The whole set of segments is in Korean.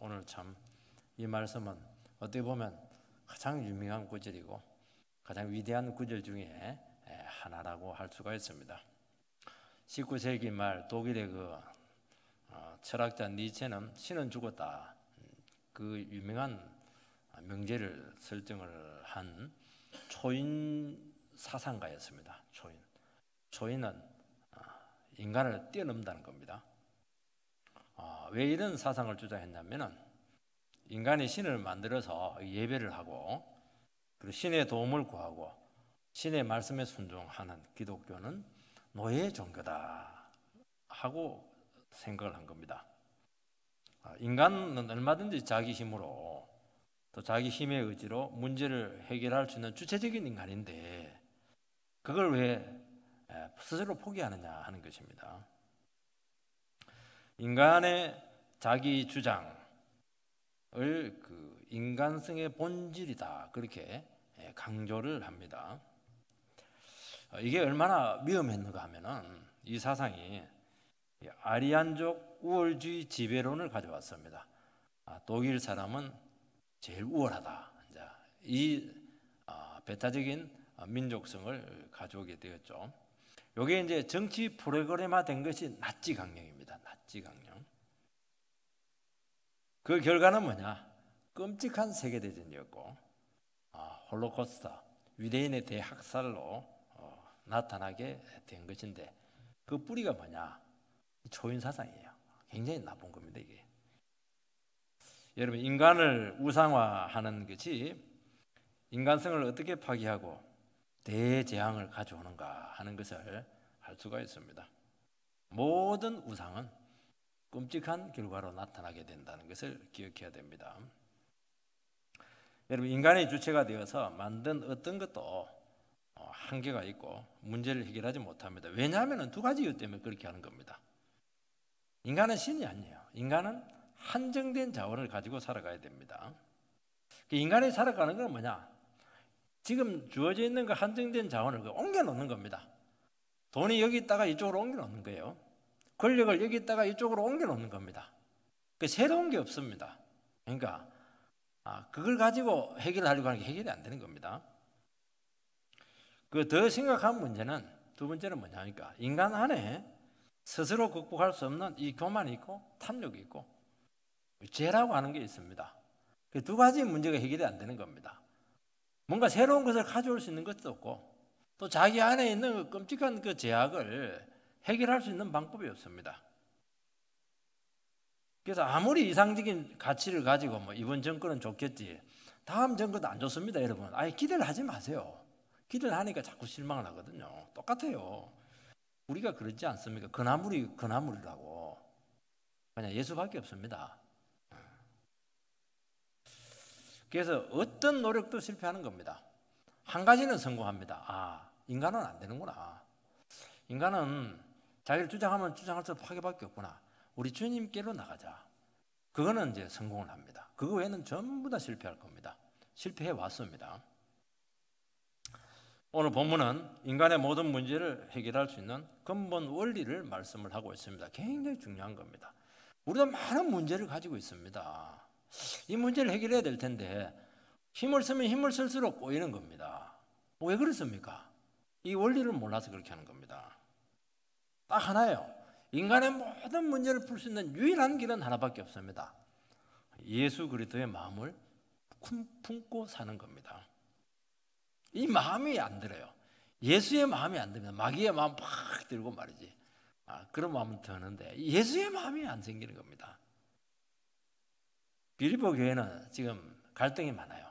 오늘 참 이 말씀은 어떻게 보면 가장 유명한 구절이고 가장 위대한 구절 중에 하나라고 할 수가 있습니다. 19세기 말 독일의 철학자 니체는 신은 죽었다, 그 유명한 명제를 설정을 한 초인 사상가였습니다. 초인은 인간을 뛰어넘는다는 겁니다. 왜 이런 사상을 주장했냐면은 인간이 신을 만들어서 예배를 하고 그리고 신의 도움을 구하고 신의 말씀에 순종하는 기독교는 노예 종교다 하고 생각을 한 겁니다. 인간은 얼마든지 자기 힘으로 또 자기 힘의 의지로 문제를 해결할 수 있는 주체적인 인간인데 그걸 왜 스스로 포기하느냐 하는 것입니다. 인간의 자기 주장을 그 인간성의 본질이다 그렇게 강조를 합니다. 이게 얼마나 위험했는가 하면은 이 사상이 아리안족 우월주의 지배론을 가져왔습니다. 독일 사람은 제일 우월하다. 이 배타적인 민족성을 가져오게 되었죠. 이게 이제 정치 프로그램화된 것이 나치 강령입니다. 나치 강령. 그 결과는 뭐냐? 끔찍한 세계대전이었고 홀로코스트, 유대인의 대학살로 나타나게 된 것인데 그 뿌리가 뭐냐? 초인 사상이에요. 굉장히 나쁜 겁니다, 이게. 여러분, 인간을 우상화하는 것이 인간성을 어떻게 파괴하고 대재앙을 가져오는가 하는 것을 알 수가 있습니다. 모든 우상은 끔찍한 결과로 나타나게 된다는 것을 기억해야 됩니다. 여러분, 인간의 주체가 되어서 만든 어떤 것도 한계가 있고 문제를 해결하지 못합니다. 왜냐하면 두 가지 이유 때문에 그렇게 하는 겁니다. 인간은 신이 아니에요. 인간은 한정된 자원을 가지고 살아가야 됩니다. 인간이 살아가는 건 뭐냐? 지금 주어져 있는 그 한정된 자원을 옮겨 놓는 겁니다. 돈이 여기 있다가 이쪽으로 옮겨 놓는 거예요. 권력을 여기 있다가 이쪽으로 옮겨 놓는 겁니다. 새로운 게 없습니다. 그러니까 그걸 가지고 해결하려고 하는 게 해결이 안 되는 겁니다. 그 더 심각한 문제는 두 번째는 뭐냐니까 인간 안에 스스로 극복할 수 없는 이 교만이 있고 탐욕이 있고 죄라고 하는 게 있습니다. 그 두 가지 문제가 해결이 안 되는 겁니다. 뭔가 새로운 것을 가져올 수 있는 것도 없고 또 자기 안에 있는 그 끔찍한 그 죄악을 해결할 수 있는 방법이 없습니다. 그래서 아무리 이상적인 가치를 가지고 이번 정권은 좋겠지 다음 정권도 안 좋습니다. 여러분 기대를 하지 마세요. 기대를 하니까 자꾸 실망을 하거든요. 똑같아요. 우리가 그러지 않습니까? 그나물이 그나물이라고. 그냥 예수밖에 없습니다. 그래서 어떤 노력도 실패하는 겁니다. 한 가지는 성공합니다. 인간은 안 되는구나. 인간은 자기를 주장하면 주장할수록 파괴밖에 없구나. 우리 주님께로 나가자. 그거는 이제 성공을 합니다. 그거 외에는 전부 다 실패할 겁니다. 실패해 왔습니다. 오늘 본문은 인간의 모든 문제를 해결할 수 있는 근본 원리를 말씀을 하고 있습니다. 굉장히 중요한 겁니다. 우리도 많은 문제를 가지고 있습니다. 이 문제를 해결해야 될 텐데 힘을 쓰면 힘을 쓸수록 꼬이는 겁니다. 왜 그렇습니까? 이 원리를 몰라서 그렇게 하는 겁니다. 딱 하나예요. 인간의 모든 문제를 풀 수 있는 유일한 길은 하나밖에 없습니다. 예수 그리스도의 마음을 품고 사는 겁니다. 이 마음이 안 들어요. 예수의 마음이 안 들면 마귀의 마음 팍 들고 말이지. 그런 마음은 드는데 예수의 마음이 안 생기는 겁니다. 빌립보 교회는 지금 갈등이 많아요.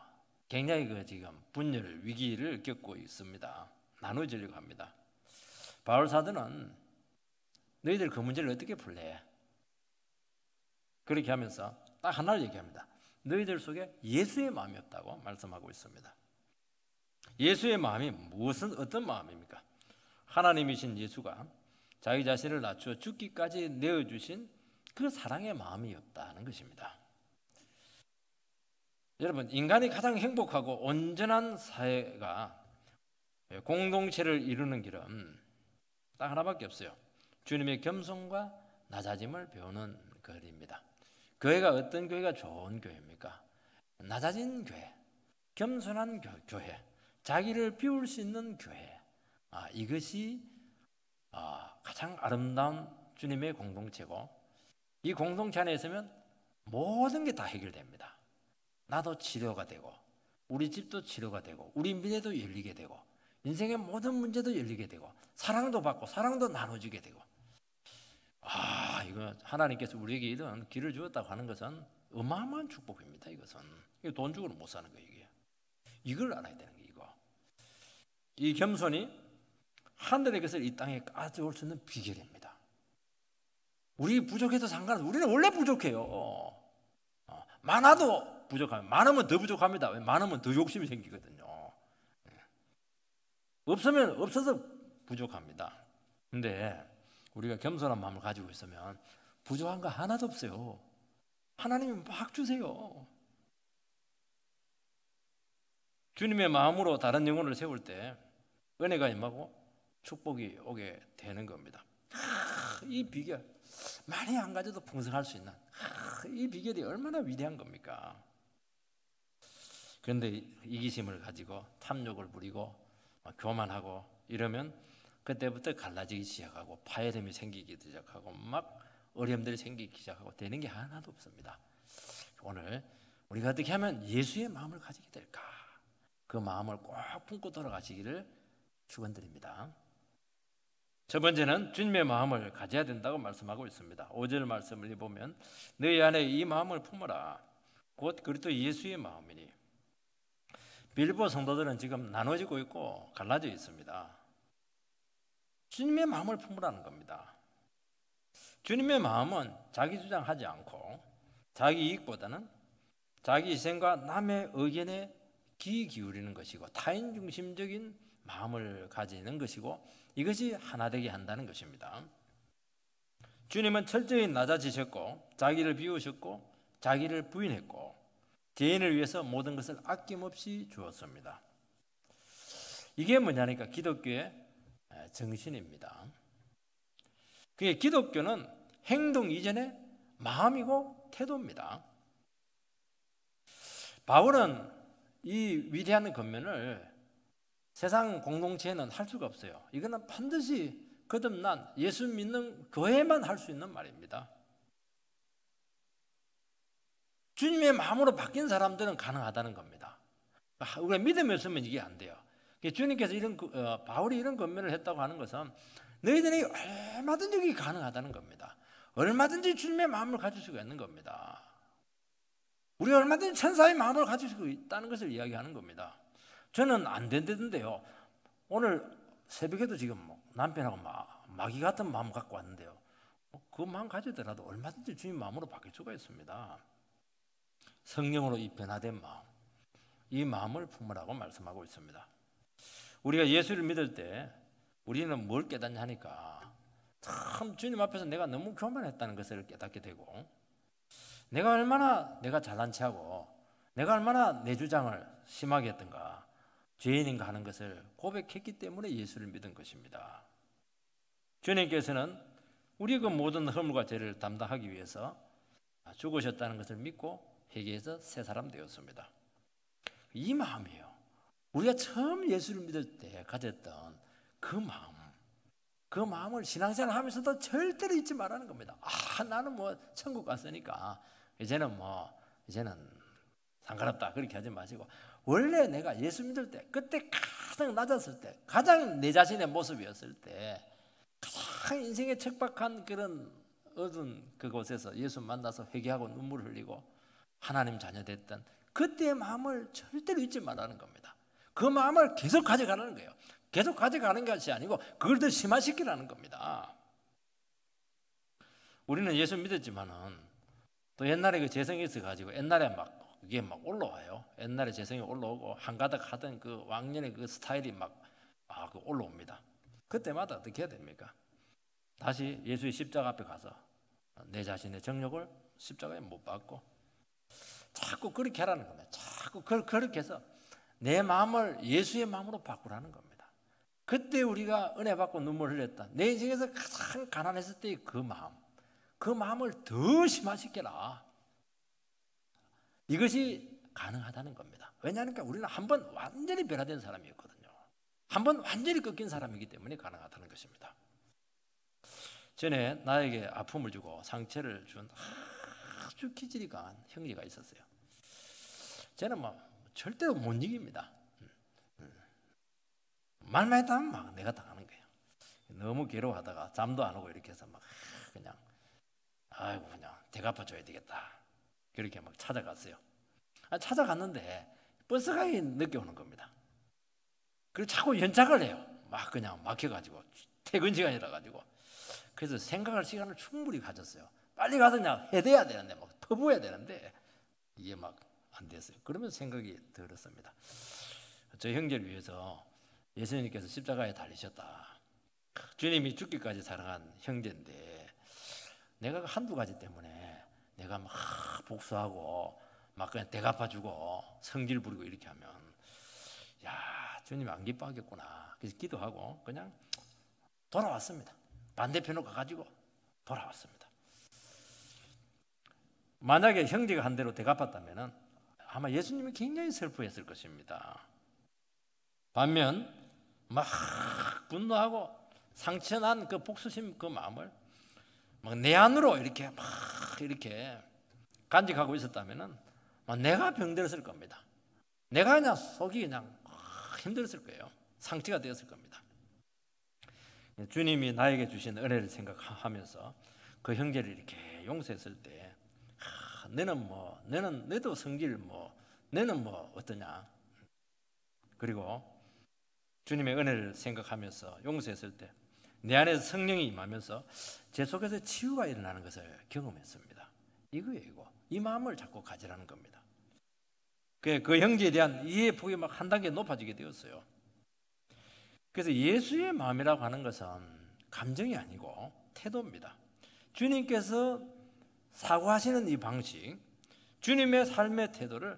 굉장히 지금 분열 위기를 겪고 있습니다. 나눠지려고 합니다. 바울 사도는 너희들 그 문제를 어떻게 풀래? 그렇게 하면서 딱 하나를 얘기합니다. 너희들 속에 예수의 마음이 없다고 말씀하고 있습니다. 예수의 마음이 어떤 마음입니까? 하나님이신 예수가 자기 자신을 낮추어 죽기까지 내어주신 그 사랑의 마음이 없다는 것입니다. 여러분, 인간이 가장 행복하고 온전한 사회가 공동체를 이루는 길은 딱 하나밖에 없어요. 주님의 겸손과 낮아짐을 배우는 거리입니다. 교회가 어떤 교회가 좋은 교회입니까? 낮아진 교회, 겸손한 교회, 자기를 비울 수 있는 교회. 이것이 가장 아름다운 주님의 공동체고, 이 공동체 안에 있으면 모든 게 다 해결됩니다. 나도 치료가 되고, 우리 집도 치료가 되고, 우리 미래도 열리게 되고, 인생의 모든 문제도 열리게 되고, 사랑도 받고 사랑도 나눠주게 되고. 이거 하나님께서 우리에게 이런 길을 주었다고 하는 것은 어마어마한 축복입니다. 이것은 이거 돈 주고는 못 사는 거예요. 이걸 알아야 되는 거예요. 이 겸손이 하늘의 것을 이 땅에 가져올 수 있는 비결입니다. 우리 부족해도 상관없어요. 우리는 원래 부족해요. 많아도 부족합니다. 많으면 더 부족합니다. 많으면 더 욕심이 생기거든요. 없으면 없어서 부족합니다. 근데 우리가 겸손한 마음을 가지고 있으면 부족한 거 하나도 없어요. 하나님이 막 주세요. 주님의 마음으로 다른 영혼을 세울 때 은혜가 임하고 축복이 오게 되는 겁니다. 이 비결, 많이 안 가져도 풍성할 수 있는 이 비결이 얼마나 위대한 겁니까? 그런데 이기심을 가지고 탐욕을 부리고 교만하고 이러면 그때부터 갈라지기 시작하고 파열음이 생기기 시작하고 막 어려움들이 생기기 시작하고 되는 게 하나도 없습니다. 오늘 우리가 어떻게 하면 예수의 마음을 가지게 될까? 그 마음을 꼭 품고 돌아가시기를 축원드립니다. 첫 번째는 주님의 마음을 가져야 된다고 말씀하고 있습니다. 5절 말씀을 보면 너희 안에 이 마음을 품어라. 곧 그리스도 예수의 마음이니. 빌립보 성도들은 지금 나눠지고 있고 갈라져 있습니다. 주님의 마음을 품으라는 겁니다. 주님의 마음은 자기 주장하지 않고 자기 이익보다는 자기 희생과 남의 의견에 귀 기울이는 것이고 타인 중심적인 마음을 가지는 것이고 이것이 하나 되게 한다는 것입니다. 주님은 철저히 낮아지셨고 자기를 비우셨고 자기를 부인했고 죄인을 위해서 모든 것을 아낌없이 주었습니다. 이게 뭐냐니까 기독교의 정신입니다. 그게 기독교는 행동 이전에 마음이고 태도입니다. 바울은 이 위대한 권면을 세상 공동체에는 할 수가 없어요. 이거는 반드시 거듭난 예수 믿는 교회만 할 수 있는 말입니다. 주님의 마음으로 바뀐 사람들은 가능하다는 겁니다. 우리가 믿음이 없으면 이게 안 돼요. 주님께서 바울이 이런 권면을 했다고 하는 것은 너희들이 얼마든지 이게 가능하다는 겁니다. 얼마든지 주님의 마음을 가질 수가 있는 겁니다. 우리가 얼마든지 천사의 마음을 가질 수 있다는 것을 이야기하는 겁니다. 저는 안 된다던데요. 오늘 새벽에도 지금 남편하고 마귀 같은 마음 갖고 왔는데요. 그 마음 가지더라도 얼마든지 주님 마음으로 바뀔 수가 있습니다. 성령으로 이 변화된 마음, 이 마음을 품으라고 말씀하고 있습니다. 우리가 예수를 믿을 때 우리는 뭘 깨닫냐 하니까 참 주님 앞에서 내가 너무 교만했다는 것을 깨닫게 되고 내가 얼마나 내가 잘난 체하고 내가 얼마나 내 주장을 심하게 했던가 죄인인가 하는 것을 고백했기 때문에 예수를 믿은 것입니다. 주님께서는 우리의 그 모든 허물과 죄를 담당하기 위해서 죽으셨다는 것을 믿고 회개해서 새 사람 되었습니다. 이 마음이에요. 우리가 처음 예수를 믿을 때 가졌던 그 마음, 그 마음을 신앙생활 하면서도 절대로 잊지 말라는 겁니다. 나는 천국 갔으니까 이제는 상관없다 그렇게 하지 마시고 원래 내가 예수 믿을 때 그때 가장 낮았을 때 가장 내 자신의 모습이었을 때 가장 인생에 척박한 그런 어두운 그곳에서 예수 만나서 회개하고 눈물을 흘리고 하나님 자녀 됐던 그때의 마음을 절대로 잊지 말라는 겁니다. 그 마음을 계속 가져가라는 거예요. 계속 가져가는 것이 아니고 그걸 더 심화시키라는 겁니다. 우리는 예수 믿었지만은 또 옛날에 그 재성이 있어가지고 옛날에 그게 올라와요. 옛날에 재성이 올라오고 한가닥 하던 그 왕년의 그 스타일이 그 올라옵니다. 그때마다 어떻게 해야 됩니까? 다시 예수의 십자가 앞에 가서 내 자신의 정욕을 십자가에 못 박고 자꾸 그렇게 하라는 겁니다. 자꾸 그렇게 해서 내 마음을 예수의 마음으로 바꾸라는 겁니다. 그때 우리가 은혜 받고 눈물 흘렸다. 내 인생에서 가장 가난했을 때의 그 마음을 더 심화시켜라. 이것이 가능하다는 겁니다. 왜냐하면 우리는 한번 완전히 변화된 사람이었거든요. 한번 완전히 꺾인 사람이기 때문에 가능하다는 것입니다. 전에 나에게 아픔을 주고 상처를 준 아주 기질이 강한 형제가 있었어요. 저는 뭐 절대로 못 이깁니다. 말만 했다면 막 내가 당하는 거예요. 너무 괴로워하다가 잠도 안 오고 이렇게 해서 막 그냥 아이고 그냥 대갚아줘야 되겠다. 그렇게 막 찾아갔어요. 찾아갔는데 버스가 늦게 오는 겁니다. 그리고 자꾸 연착을 해요. 막 그냥 막혀가지고 퇴근 시간이라 가지고. 그래서 생각할 시간을 충분히 가졌어요. 빨리 가서 그냥 해대야 되는데 막 퍼부어야 되는데 이게 막 안 됐어요. 그러면서 생각이 들었습니다. 저 형제를 위해서 예수님께서 십자가에 달리셨다. 주님이 죽기까지 사랑한 형제인데 내가 한두 가지 때문에 내가 막 복수하고 막 그냥 대갚아주고 성질 부리고 이렇게 하면 야 주님 안 기뻐하겠구나. 그래서 기도하고 그냥 돌아왔습니다. 반대편으로 가가지고 돌아왔습니다. 만약에 형제가 한 대로 대갚았다면 아마 예수님이 굉장히 슬퍼했을 것입니다. 반면 막 분노하고 상처난 그 복수심 그 마음을 막 내 안으로 이렇게 막 이렇게 간직하고 있었다면은 내가 병들었을 겁니다. 내가 그냥 속이 그냥 힘들었을 거예요. 상처가 되었을 겁니다. 주님이 나에게 주신 은혜를 생각하면서 그 형제를 이렇게 용서했을 때 너는 너도 성질 너는 어떠냐? 그리고 주님의 은혜를 생각하면서 용서했을 때 내 안에서 성령이 임하면서 제 속에서 치유가 일어나는 것을 경험했습니다. 이거예요, 이거. 이 마음을 자꾸 가지라는 겁니다. 그 형제에 대한 이해의 폭이 막 한 단계 높아지게 되었어요. 그래서 예수의 마음이라고 하는 것은 감정이 아니고 태도입니다. 주님께서 사고하시는 이 방식, 주님의 삶의 태도를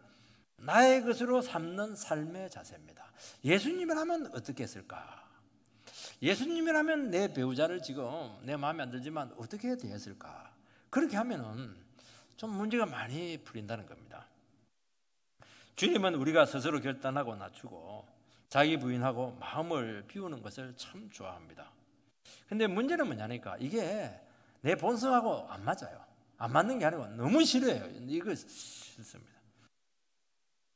나의 것으로 삼는 삶의 자세입니다. 예수님이라면 어떻게 했을까? 예수님이라면 내 배우자를 지금 내 마음에 안 들지만 어떻게 대했을까? 그렇게 하면은 좀 문제가 많이 풀린다는 겁니다. 주님은 우리가 스스로 결단하고 낮추고 자기 부인하고 마음을 비우는 것을 참 좋아합니다. 근데 문제는 뭐냐니까 이게 내 본성하고 안 맞아요. 안 맞는 게 아니고 너무 싫어해요. 이거 싫습니다.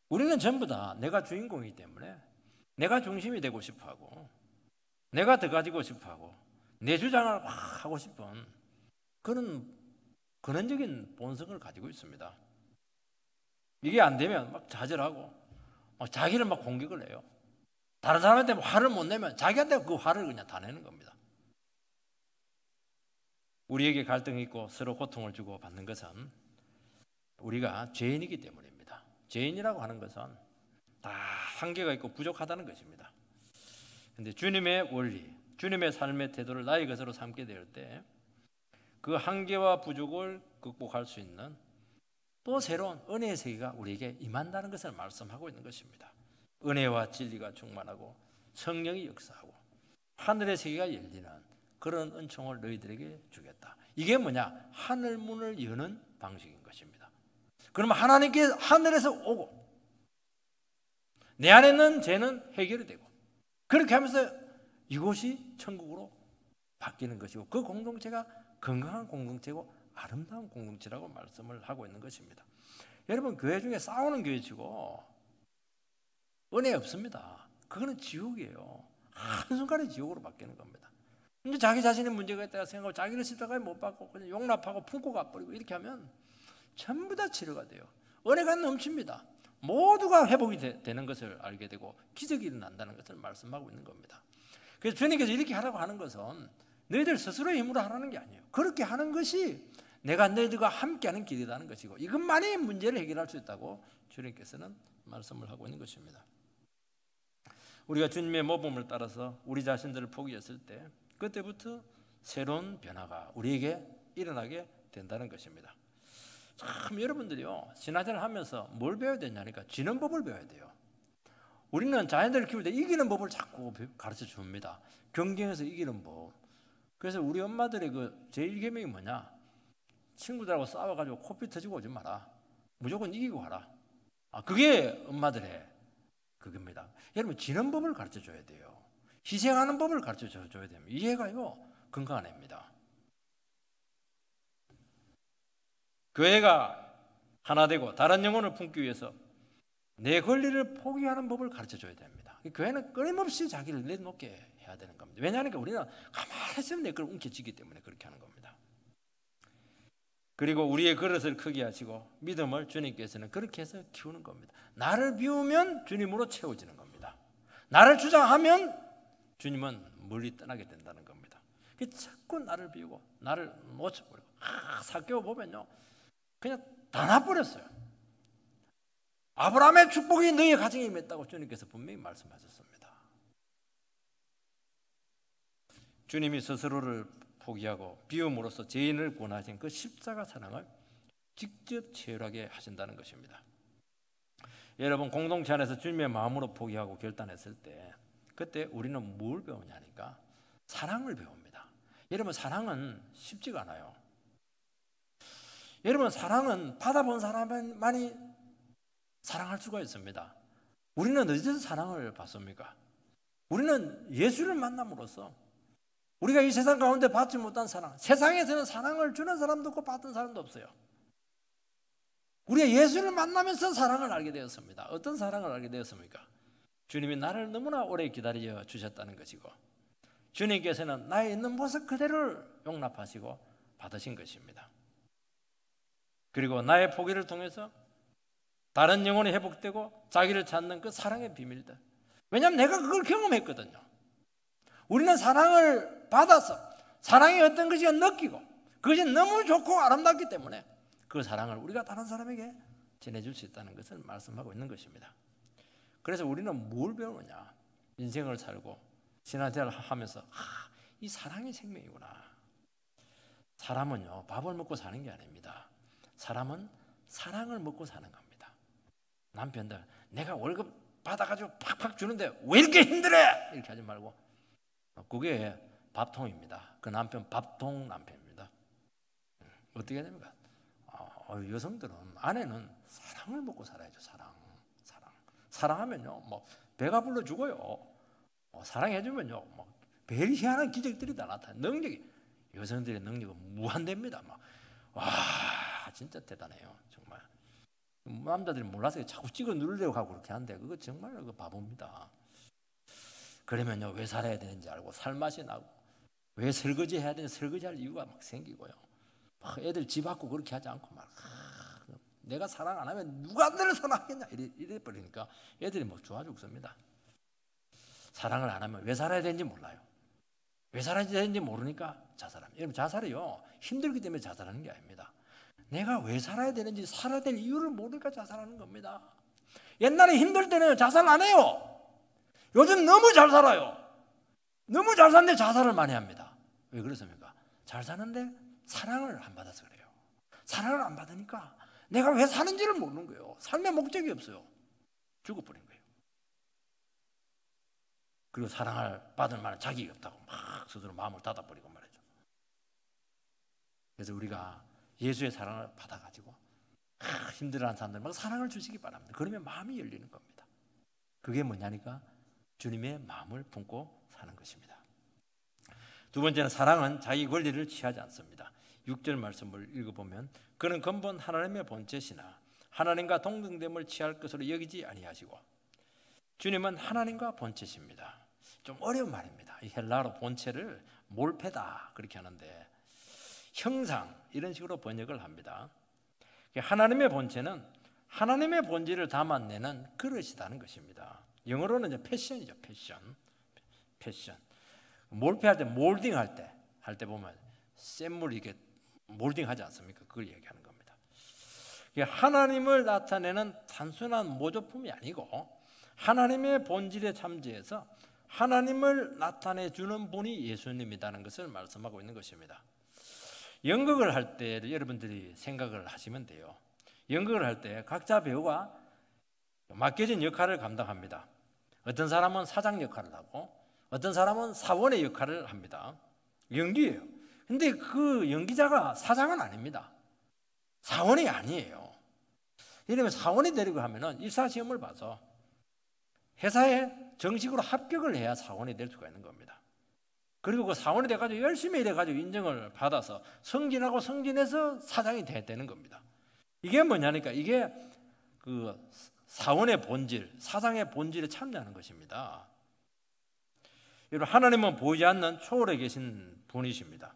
우리는 전부 다 내가 주인공이기 때문에 내가 중심이 되고 싶어하고 내가 더 가지고 싶어하고 내 주장을 확 하고 싶은 그런 근원적인 본성을 가지고 있습니다. 이게 안 되면 막 좌절하고 막 자기를 막 공격을 해요. 다른 사람한테 화를 못 내면 자기한테 그 화를 그냥 다 내는 겁니다. 우리에게 갈등이 있고 서로 고통을 주고 받는 것은 우리가 죄인이기 때문입니다. 죄인이라고 하는 것은 다 한계가 있고 부족하다는 것입니다. 그런데 주님의 원리, 주님의 삶의 태도를 나의 것으로 삼게 될 때 그 한계와 부족을 극복할 수 있는 또 새로운 은혜의 세계가 우리에게 임한다는 것을 말씀하고 있는 것입니다. 은혜와 진리가 충만하고 성령이 역사하고 하늘의 세계가 열리는 그런 은총을 너희들에게 주겠다. 이게 뭐냐? 하늘 문을 여는 방식인 것입니다. 그러면 하나님께 하늘에서 오고 내 안에 있는 죄는 해결이 되고 그렇게 하면서 이곳이 천국으로 바뀌는 것이고 그 공동체가 건강한 공동체고 아름다운 공동체라고 말씀을 하고 있는 것입니다. 여러분 교회 중에 싸우는 교회치고 은혜 없습니다. 그거는 지옥이에요. 한순간에 지옥으로 바뀌는 겁니다. 근데 자기 자신의 문제가 있다고 생각하고 자기는 십자가에 못 박고 그냥 용납하고 품고 가버리고 이렇게 하면 전부 다 치료가 돼요. 은혜가 넘칩니다. 모두가 회복이 되는 것을 알게 되고 기적이 일어난다는 것을 말씀하고 있는 겁니다. 그래서 주님께서 이렇게 하라고 하는 것은 너희들 스스로의 힘으로 하라는 게 아니에요. 그렇게 하는 것이 내가 너희들과 함께하는 길이라는 것이고 이것만이 문제를 해결할 수 있다고 주님께서는 말씀을 하고 있는 것입니다. 우리가 주님의 모범을 따라서 우리 자신들을 포기했을 때 그때부터 새로운 변화가 우리에게 일어나게 된다는 것입니다. 참 여러분들이요 신앙생활을 하면서 뭘 배워야 되냐니까 지는 법을 배워야 돼요. 우리는 자녀들을 키울 때 이기는 법을 자꾸 가르쳐 줍니다. 경쟁에서 이기는 법. 그래서 우리 엄마들의 그 제1계명이 뭐냐? 친구들하고 싸워가지고 코피 터지고 오지 마라. 무조건 이기고 가라. 그게 엄마들의 그겁니다. 여러분, 지는 법을 가르쳐 줘야 돼요. 희생하는 법을 가르쳐 줘야 됩니다. 이해가요 건강한 애입니다. 교회가 하나 되고 다른 영혼을 품기 위해서 내 권리를 포기하는 법을 가르쳐 줘야 됩니다. 교회는 끊임없이 자기를 내놓게 해야 되는 겁니다. 왜냐하면 우리는 가만히 있으면 내 걸 움켜쥐기 때문에 그렇게 하는 겁니다. 그리고 우리의 그릇을 크게 하시고 믿음을 주님께서는 그렇게 해서 키우는 겁니다. 나를 비우면 주님으로 채워지는 겁니다. 나를 주장하면 주님은 멀리 떠나게 된다는 겁니다. 자꾸 나를 비우고 나를 놓쳐버리고 사개오 보면요 그냥 다 놔버렸어요. 아브라함의 축복이 너희의 가정에 임했다고 주님께서 분명히 말씀하셨습니다. 주님이 스스로를 포기하고 비움으로써 죄인을 구원하신 그 십자가 사랑을 직접 체험하게 하신다는 것입니다. 여러분, 공동체 안에서 주님의 마음으로 포기하고 결단했을 때 그때 우리는 뭘 배우냐니까 사랑을 배웁니다. 여러분, 사랑은 쉽지가 않아요. 여러분, 사랑은 받아본 사람만이 사랑할 수가 있습니다. 우리는 어디서 사랑을 받습니까? 우리는 예수를 만남으로써 우리가 이 세상 가운데 받지 못한 사랑, 세상에서는 사랑을 주는 사람도 없고 받은 사람도 없어요. 우리가 예수를 만나면서 사랑을 알게 되었습니다. 어떤 사랑을 알게 되었습니까? 주님이 나를 너무나 오래 기다려 주셨다는 것이고 주님께서는 나의 있는 모습 그대로를 용납하시고 받으신 것입니다. 그리고 나의 포기를 통해서 다른 영혼이 회복되고 자기를 찾는 그 사랑의 비밀들. 왜냐하면 내가 그걸 경험했거든요. 우리는 사랑을 받아서 사랑이 어떤 것인가 느끼고 그것이 너무 좋고 아름답기 때문에 그 사랑을 우리가 다른 사람에게 전해줄 수 있다는 것을 말씀하고 있는 것입니다. 그래서 우리는 뭘 배우느냐? 인생을 살고 신앙생활을 하면서 이 사랑이 생명이구나. 사람은요 밥을 먹고 사는 게 아닙니다. 사람은 사랑을 먹고 사는 겁니다. 남편들 내가 월급 받아가지고 팍팍 주는데 왜 이렇게 힘들어? 이렇게 하지 말고 그게 밥통입니다. 그 남편 밥통 남편입니다. 어떻게 됩니까? 여성들은 아내는 사랑을 먹고 살아야죠. 사랑하면요 뭐 배가 불러 죽어요. 사랑해주면요 뭐 별 희한한 기적들이 다 나타나. 능력이 여성들의 능력은 무한대입니다. 와 진짜 대단해요. 정말 남자들이 몰라서 자꾸 찍어 누르려고 하고 그렇게 하는데 그거 정말 그 바보입니다. 그러면요 왜 살아야 되는지 알고 살맛이 나고 왜 설거지 해야 되는지 설거지할 이유가 막 생기고요. 애들 집 앞고 그렇게 하지 않고 막 내가 사랑 안 하면 누가 너를 사랑하겠냐 이래 버리니까 애들이 뭐 좋아 죽습니다. 사랑을 안 하면 왜 살아야 되는지 몰라요. 왜 살아야 되는지 모르니까 자살합니다. 여러분 자살이요 힘들기 때문에 자살하는 게 아닙니다. 내가 왜 살아야 되는지 살아야 될 이유를 모르니까 자살하는 겁니다. 옛날에 힘들 때는 자살 안 해요. 요즘 너무 잘 살아요. 너무 잘 사는데 자살을 많이 합니다. 왜 그렇습니까? 잘 사는데 사랑을 안 받아서 그래요. 사랑을 안 받으니까 내가 왜 사는지를 모르는 거예요. 삶의 목적이 없어요. 죽어버린 거예요. 그리고 사랑을 받을 만한 자격이 없다고 막 스스로 마음을 닫아버리고 말이죠. 그래서 우리가 예수의 사랑을 받아가지고 힘들어하는 사람들 막 사랑을 주시기 바랍니다. 그러면 마음이 열리는 겁니다. 그게 뭐냐니까 주님의 마음을 품고 사는 것입니다. 두 번째는 사랑은 자기 권리를 취하지 않습니다. 6절 말씀을 읽어보면 그는 근본 하나님의 본체시나 하나님과 동등됨을 취할 것으로 여기지 아니하시고 주님은 하나님과 본체십니다. 좀 어려운 말입니다. 이 헬라어로 본체를 몰페다 그렇게 하는데 형상 이런 식으로 번역을 합니다. 하나님의 본체는 하나님의 본질을 담아내는 그릇이라는 것입니다. 영어로는 이제 패션이죠. 패션. 몰페할 때 몰딩 할 때 보면 샘물 이게 몰딩하지 않습니까? 그걸 얘기하는 겁니다. 하나님을 나타내는 단순한 모조품이 아니고 하나님의 본질에 참지해서 하나님을 나타내 주는 분이 예수님이라는 것을 말씀하고 있는 것입니다. 연극을 할 때 여러분들이 생각을 하시면 돼요. 연극을 할 때 각자 배우가 맡겨진 역할을 감당합니다. 어떤 사람은 사장 역할을 하고 어떤 사람은 사원의 역할을 합니다. 연기예요. 근데 그 연기자가 사장은 아닙니다. 사원이 아니에요. 이러면 사원이 되려고 하면은 입사시험을 봐서 회사에 정식으로 합격을 해야 사원이 될 수가 있는 겁니다. 그리고 그 사원이 돼가지고 열심히 일해가지고 인정을 받아서 승진하고 승진해서 사장이 되는 겁니다. 이게 뭐냐니까 이게 그 사원의 본질, 사장의 본질에 참여하는 것입니다. 여러분, 하나님은 보이지 않는 초월에 계신 분이십니다.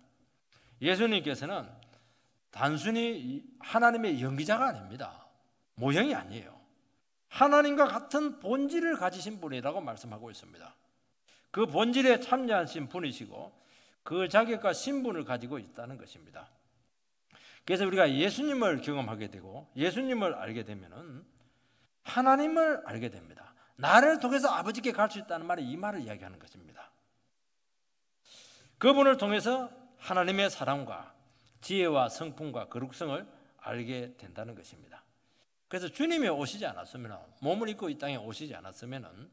예수님께서는 단순히 하나님의 연기자가 아닙니다. 모형이 아니에요. 하나님과 같은 본질을 가지신 분이라고 말씀하고 있습니다. 그 본질에 참여하신 분이시고 그 자격과 신분을 가지고 있다는 것입니다. 그래서 우리가 예수님을 경험하게 되고 예수님을 알게 되면은 하나님을 알게 됩니다. 나를 통해서 아버지께 갈 수 있다는 말이 이 말을 이야기하는 것입니다. 그분을 통해서 하나님의 사랑과 지혜와 성품과 거룩성을 알게 된다는 것입니다. 그래서 주님이 오시지 않았으면, 몸을 입고 이 땅에 오시지 않았으면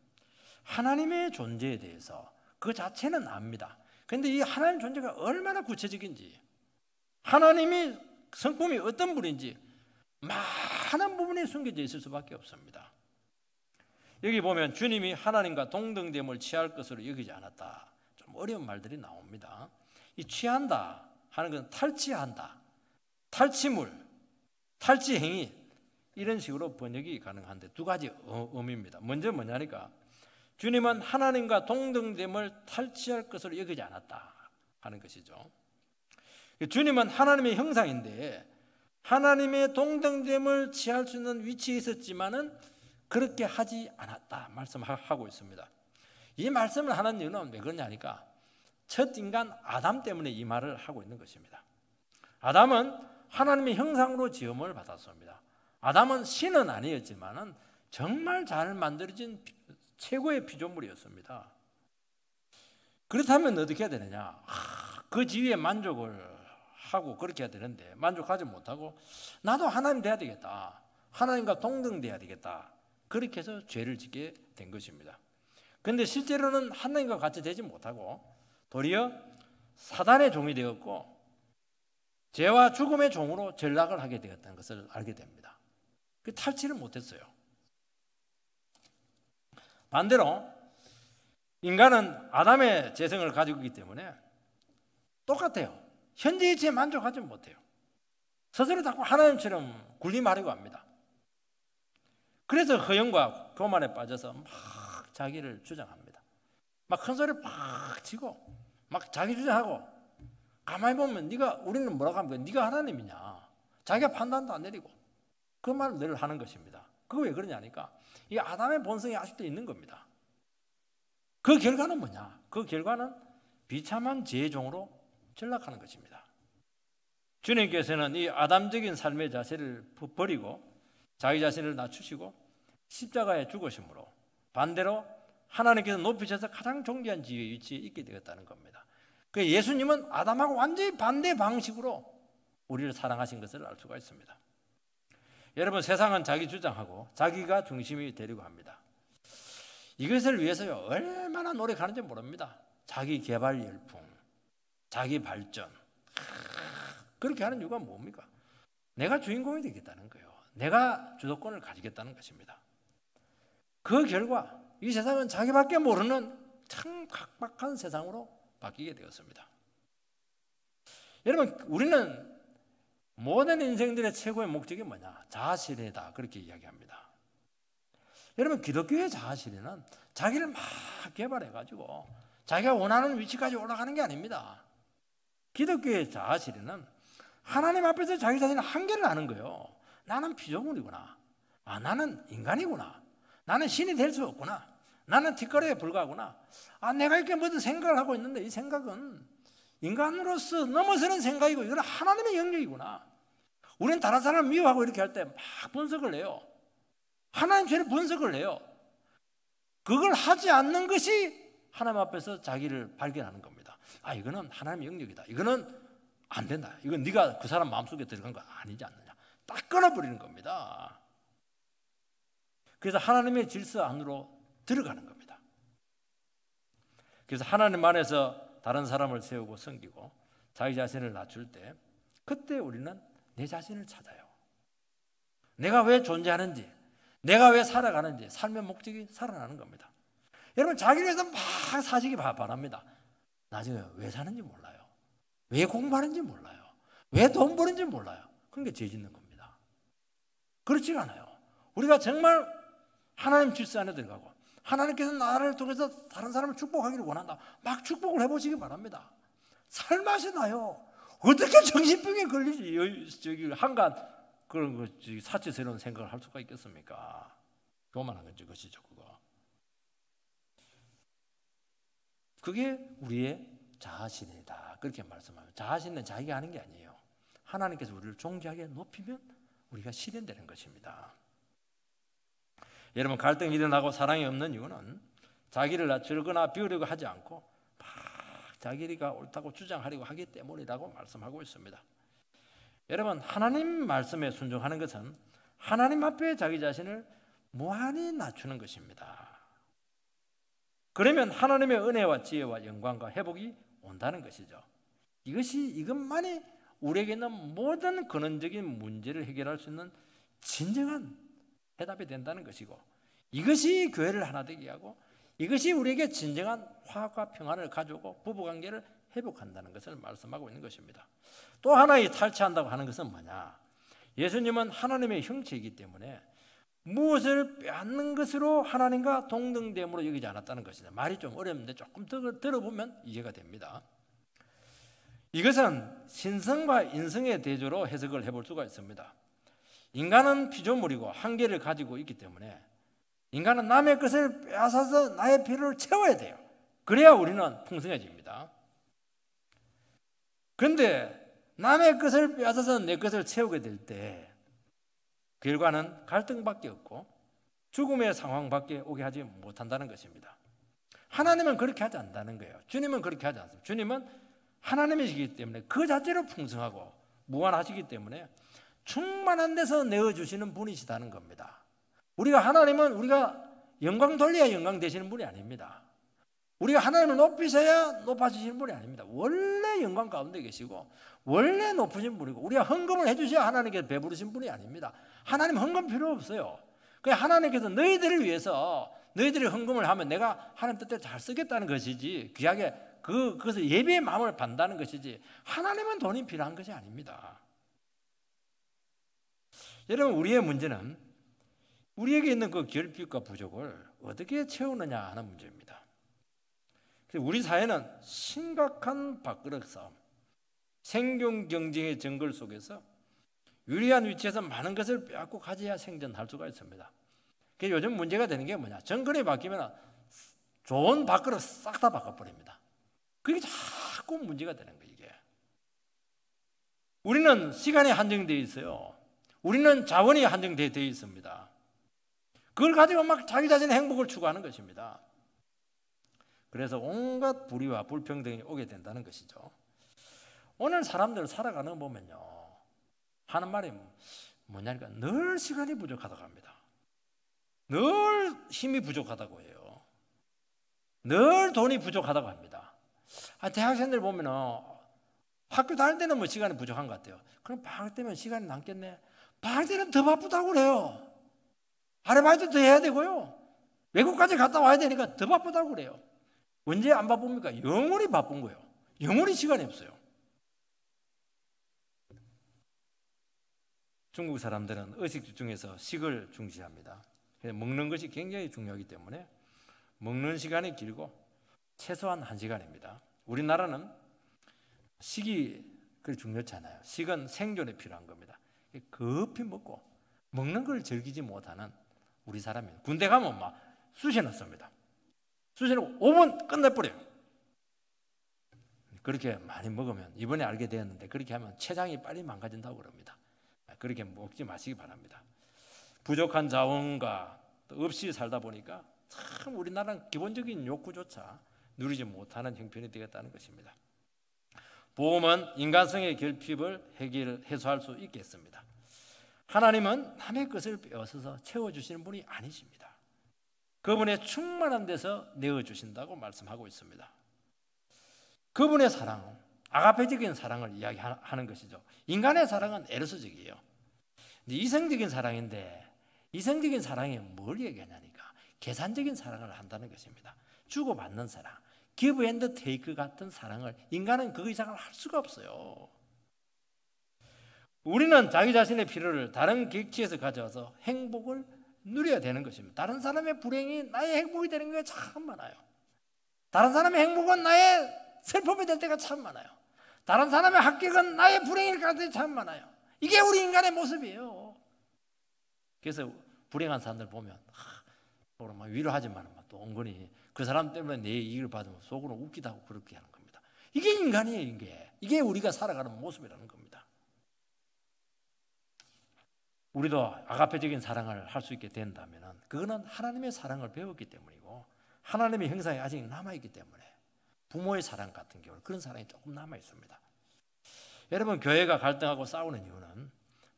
하나님의 존재에 대해서 그 자체는 압니다. 그런데 이 하나님 존재가 얼마나 구체적인지, 하나님이 성품이 어떤 분인지 많은 부분이 숨겨져 있을 수밖에 없습니다. 여기 보면 주님이 하나님과 동등됨을 취할 것으로 여기지 않았다. 좀 어려운 말들이 나옵니다. 이 취한다 하는 것은 탈취한다, 탈취물, 탈취행위, 이런 식으로 번역이 가능한데 두 가지 의미입니다. 먼저 뭐냐니까 주님은 하나님과 동등됨을 탈취할 것으로 여기지 않았다 하는 것이죠. 주님은 하나님의 형상인데 하나님의 동등됨을 취할 수 있는 위치에 있었지만은 그렇게 하지 않았다 말씀하고 있습니다. 이 말씀을 하는 이유는 왜 그러냐니까 첫 인간 아담 때문에 이 말을 하고 있는 것입니다. 아담은 하나님의 형상으로 지음을 받았습니다. 아담은 신은 아니었지만은 정말 잘 만들어진 최고의 피조물이었습니다. 그렇다면 어떻게 해야 되느냐? 그 지위에 만족을 하고 그렇게 해야 되는데 만족하지 못하고 나도 하나님 돼야 되겠다, 하나님과 동등돼야 되겠다, 그렇게 해서 죄를 짓게 된 것입니다. 그런데 실제로는 하나님과 같이 되지 못하고 도리어 사단의 종이 되었고 죄와 죽음의 종으로 전락을 하게 되었다는 것을 알게 됩니다. 그 탈취를 못했어요. 반대로 인간은 아담의 재성을 가지고 있기 때문에 똑같아요. 현재의 죄에 만족하지 못해요. 스스로 자꾸 하나님처럼 군림하려고 합니다. 그래서 허영과 교만에 빠져서 막 자기를 주장합니다. 막 큰 소리 막 치고 막 자기 주장하고, 가만히 보면 우리는 뭐라고 합니까? 네가 하나님이냐? 자기가 판단도 안 내리고 그 말을 늘 하는 것입니다. 그거 왜 그러냐니까 이 아담의 본성이 아직도 있는 겁니다. 그 결과는 뭐냐? 그 결과는 비참한 죄의 종으로 전락하는 것입니다. 주님께서는 이 아담적인 삶의 자세를 버리고 자기 자신을 낮추시고 십자가에 죽으심으로 반대로 하나님께서 높이셔서 가장 존귀한 지위에 위치에 있게 되었다는 겁니다. 그 예수님은 아담하고 완전히 반대 방식으로 우리를 사랑하신 것을 알 수가 있습니다. 여러분, 세상은 자기 주장하고 자기가 중심이 되려고 합니다. 이것을 위해서요 얼마나 노력하는지 모릅니다. 자기 개발 열풍, 자기 발전, 그렇게 하는 이유가 뭡니까? 내가 주인공이 되겠다는 거예요. 내가 주도권을 가지겠다는 것입니다. 그 결과 이 세상은 자기밖에 모르는 참 각박한 세상으로 바뀌게 되었습니다. 여러분, 우리는 모든 인생들의 최고의 목적이 뭐냐? 자아실현이다, 그렇게 이야기합니다. 여러분, 기독교의 자아실현은 자기를 막 개발해가지고 자기가 원하는 위치까지 올라가는 게 아닙니다. 기독교의 자아실현은 하나님 앞에서 자기 자신의 한계를 아는 거예요. 나는 피조물이구나. 나는 인간이구나. 나는 신이 될 수 없구나. 나는 뒷거래에 불과하구나. 내가 이렇게 무슨 생각을 하고 있는데 이 생각은 인간으로서 넘어서는 생각이고 이건 하나님의 영역이구나. 우리는 다른 사람을 미워하고 이렇게 할 때 막 분석을 해요. 하나님 죄를 분석을 해요. 그걸 하지 않는 것이 하나님 앞에서 자기를 발견하는 겁니다. 이거는 하나님의 영역이다. 이거는 안 된다. 이건 네가 그 사람 마음속에 들어간 거 아니지 않느냐. 딱 끊어버리는 겁니다. 그래서 하나님의 질서 안으로 들어가는 겁니다. 그래서 하나님 안에서 다른 사람을 세우고 섬기고 자기 자신을 낮출 때 그때 우리는 내 자신을 찾아요. 내가 왜 존재하는지, 내가 왜 살아가는지, 삶의 목적이 살아나는 겁니다. 여러분, 자기를 위해서 막 사시기 바랍니다. 나중에 왜 사는지 몰라요. 왜 공부하는지 몰라요. 왜 돈 버는지 몰라요. 그러니까 죄 짓는 겁니다. 그렇지가 않아요. 우리가 정말 하나님 질서 안에 들어가고 하나님께서 나를 통해서 다른 사람을 축복하기를 원한다. 막 축복을 해보시기 바랍니다. 살맛이 나요. 어떻게 정신병에 걸리지? 저기 한간 그런 거 사치스러운 생각을 할 수가 있겠습니까? 교만한 것이죠, 그거. 그게 우리의 자아신이다. 그렇게 말씀합니다. 자아신은 자기가 하는 게 아니에요. 하나님께서 우리를 존귀하게 높이면 우리가 실현되는 것입니다. 여러분, 갈등이 일어나고 사랑이 없는 이유는 자기를 낮추거나 비우려고 하지 않고 막 자기가 옳다고 주장하려고 하기 때문이라고 말씀하고 있습니다. 여러분, 하나님 말씀에 순종하는 것은 하나님 앞에 자기 자신을 무한히 낮추는 것입니다. 그러면 하나님의 은혜와 지혜와 영광과 회복이 온다는 것이죠. 이것만이 우리에게 있는 모든 근원적인 문제를 해결할 수 있는 진정한 해답이 된다는 것이고, 이것이 교회를 하나 되게 하고, 이것이 우리에게 진정한 화합과 평안을 가져오고 부부관계를 회복한다는 것을 말씀하고 있는 것입니다. 또 하나 이 탈취한다고 하는 것은 뭐냐? 예수님은 하나님의 형체이기 때문에 무엇을 빼앗는 것으로 하나님과 동등됨으로 여기지 않았다는 것이다. 말이 좀 어렵는데 조금 더 들어보면 이해가 됩니다. 이것은 신성과 인성의 대조로 해석을 해볼 수가 있습니다. 인간은 피조물이고 한계를 가지고 있기 때문에 인간은 남의 것을 빼앗아서 나의 필요를 채워야 돼요. 그래야 우리는 풍성해집니다. 그런데 남의 것을 빼앗아서 내 것을 채우게 될 때 결과는 갈등밖에 없고 죽음의 상황밖에 오게 하지 못한다는 것입니다. 하나님은 그렇게 하지 않는다는 거예요. 주님은 그렇게 하지 않습니다. 주님은 하나님이시기 때문에 그 자체로 풍성하고 무한하시기 때문에 충만한 데서 내어주시는 분이시다는 겁니다. 하나님은 우리가 영광 돌려야 영광 되시는 분이 아닙니다. 우리가 하나님을 높이셔야 높아지시는 분이 아닙니다. 원래 영광 가운데 계시고 원래 높으신 분이고, 우리가 헌금을 해주셔야 하나님께서 배부르신 분이 아닙니다. 하나님 헌금 필요 없어요. 그냥 하나님께서 너희들을 위해서 너희들이 헌금을 하면 내가 하나님 뜻대로 잘 쓰겠다는 것이지, 귀하게 그것을 예배의 마음을 받는다는 것이지, 하나님은 돈이 필요한 것이 아닙니다. 여러분, 우리의 문제는 우리에게 있는 그 결핍과 부족을 어떻게 채우느냐 하는 문제입니다. 우리 사회는 심각한 밥그릇 싸움, 생존 경쟁의 정글 속에서 유리한 위치에서 많은 것을 빼앗고 가져야 생존할 수가 있습니다. 요즘 문제가 되는 게 뭐냐? 정권이 바뀌면 좋은 밥그릇 싹 다 바꿔버립니다. 그게 자꾸 문제가 되는 거예요. 이게. 우리는 시간이 한정되어 있어요. 우리는 자원이 한정되어 있습니다. 그걸 가지고 막 자기 자신의 행복을 추구하는 것입니다. 그래서 온갖 불의와 불평등이 오게 된다는 것이죠. 오늘 사람들 살아가는 거 보면요, 하는 말이 뭐냐니까 늘 시간이 부족하다고 합니다. 늘 힘이 부족하다고 해요. 늘 돈이 부족하다고 합니다. 대학생들 보면 학교 다닐 때는 뭐 시간이 부족한 것 같아요. 그럼 방학 때면 시간이 남겠네. 방학 때는 더 바쁘다고 그래요. 아르바이트 더 해야 되고요. 외국까지 갔다 와야 되니까 더 바쁘다고 그래요. 언제 안 바쁩니까? 영원히 바쁜 거예요. 영원히 시간이 없어요. 중국 사람들은 의식 집중해서 식을 중시합니다. 먹는 것이 굉장히 중요하기 때문에 먹는 시간이 길고 최소한 1시간입니다. 우리나라는 식이 그리 중요치 않아요. 식은 생존에 필요한 겁니다. 급히 먹고 먹는 걸 즐기지 못하는 우리 사람이에요. 군대 가면 막 쑤셔 넣습니다. 쑤셔 넣고 5분 끝내버려요. 그렇게 많이 먹으면, 이번에 알게 되었는데 그렇게 하면 췌장이 빨리 망가진다고 그럽니다. 그렇게 먹지 마시기 바랍니다. 부족한 자원과 없이 살다 보니까 참 우리나라는 기본적인 욕구조차 누리지 못하는 형편이 되었다는 것입니다. 복음은 인간성의 결핍을 해소할 수 있겠습니다. 하나님은 남의 것을 빼앗아서 채워주시는 분이 아니십니다. 그분의 충만한 데서 내어주신다고 말씀하고 있습니다. 그분의 사랑, 아가페적인 사랑을 이야기하는 것이죠. 인간의 사랑은 에로스적이에요. 이성적인 사랑인데 이성적인 사랑이 뭘 얘기하냐니까 계산적인 사랑을 한다는 것입니다. 주고받는 사랑, give and take 같은 사랑을 인간은 그 이상을 할 수가 없어요. 우리는 자기 자신의 필요를 다른 객체에서 가져와서 행복을 누려야 되는 것입니다. 다른 사람의 불행이 나의 행복이 되는 게 참 많아요. 다른 사람의 행복은 나의 슬픔이 될 때가 참 많아요. 다른 사람의 합격은 나의 불행일 가능성이 참 많아요. 이게 우리 인간의 모습이에요. 그래서 불행한 사람들 보면 속으로 막 위로하지만 또 은근히 그 사람 때문에 내 이익을 받으면 속으로 웃기다 하고 그렇게 하는 겁니다. 이게 인간이에요. 이게 우리가 살아가는 모습이라는 겁니다. 우리도 아가페적인 사랑을 할 수 있게 된다면 그거는 하나님의 사랑을 배웠기 때문이고 하나님의 형상이 아직 남아있기 때문에 부모의 사랑 같은 경우는 그런 사랑이 조금 남아있습니다. 여러분 교회가 갈등하고 싸우는 이유는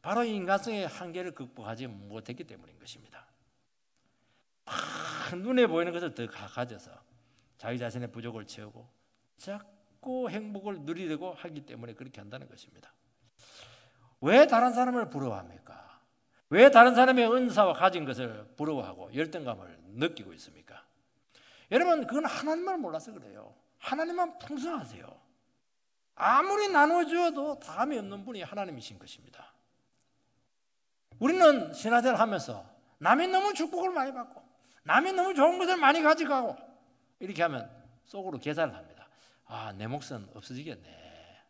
바로 인간성의 한계를 극복하지 못했기 때문인 것입니다. 눈에 보이는 것을 더 가져서 자기 자신의 부족을 채우고 자꾸 행복을 누리려고 하기 때문에 그렇게 한다는 것입니다. 왜 다른 사람을 부러워합니까? 왜 다른 사람의 은사와 가진 것을 부러워하고 열등감을 느끼고 있습니까? 여러분 그건 하나님만 몰라서 그래요. 하나님만 풍성하세요. 아무리 나눠주어도 다음이 없는 분이 하나님이신 것입니다. 우리는 신화생활을 하면서 남이 너무 축복을 많이 받고 남이 너무 좋은 것을 많이 가져가고 이렇게 하면 속으로 계산을 합니다. 내 몫은 없어지겠네.